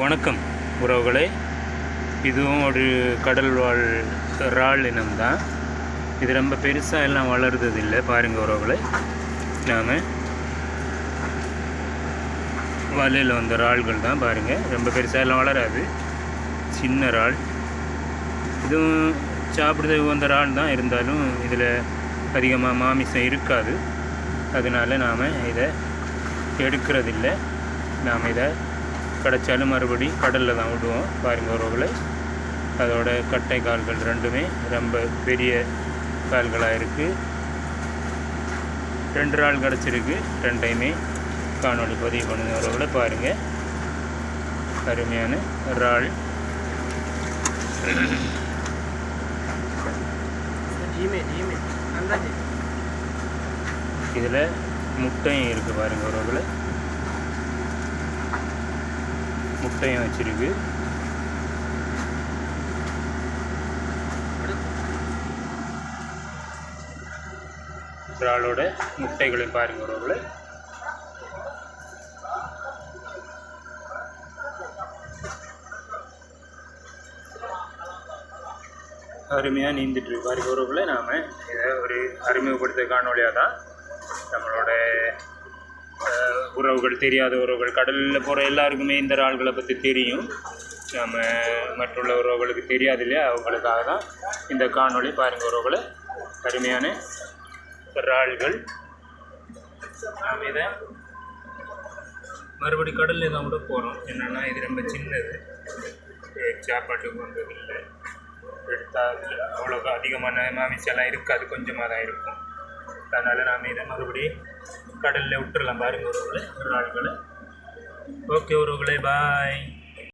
வணக்கம் உறவுகளே, இதுவும் ஒரு கடல் வாழ் இறால் இனம்தான். இது ரொம்ப பெருசாக எல்லாம் வளருறது இல்லை. பாருங்கள் உறவுகளே, நாம் வலையில் வந்த இறால்கள் தான். பாருங்கள், ரொம்ப பெருசாக எல்லாம் வளராது, சின்ன இறால். இதுவும் சாப்பிடுறது வந்த இறால் தான், இருந்தாலும் இதில் அதிகமாக மாமிசம் இருக்காது. அதனால் நாம் இதை எடுக்கிறதில்லை. நாம் இதை கிடைச்சாலும் மறுபடி கடலில் தான் விடுவோம். பாருங்கள் உறவுகளை, அதோட கட்டை கால்கள் ரெண்டுமே ரொம்ப பெரிய கால்களாக இருக்குது. 2 இறால் கிடச்சிருக்கு. ரெண்டையுமே காணொளி பதிவு பண்ணுங்க உறவுகளை. பாருங்கள், அருமையான இறால். இதில் முட்டையும் இருக்குது. பாருங்கள் உறவுகளை, முட்டையும் வச்சிருக்கு. இறாலோட முட்டைகளையும் பாருங்க உறவுகளை. அருமையாக நீந்துட்டு இருக்கு. பாருங்க உறவுகளை, நாம் இதை ஒரு அறிமுகப்படுத்த காணொலியாக தான் நம்மளோட உறவுகள், தெரியாத உறவுகள், கடலில் போகிற எல்லாருக்குமே இந்த இறால்களை பற்றி தெரியும். நம்ம மற்றுள்ள உறவுகளுக்கு தெரியாது இல்லையா, அவங்களுக்காக தான் இந்த காணொளி. பாருங்கள் உறவுகளை, அருமையான இறால்கள். நாம் இதை மறுபடி கடலில் தான் விட போகிறோம். என்னென்னா, இது ரொம்ப சின்னது, சாப்பாட்டுக்கு வந்ததில்லை. எடுத்தால் அவ்வளோ அதிகமான மாமிசெல்லாம் இருக்காது, கொஞ்சமாக தான் இருக்கும். அதனால் நாம் இதை மறுபடியும் கடலில் விட்டுடலாம். பாருங்கள் உறவுகளை, இறால்களை. ஓகே உறவுகளே, பாய்.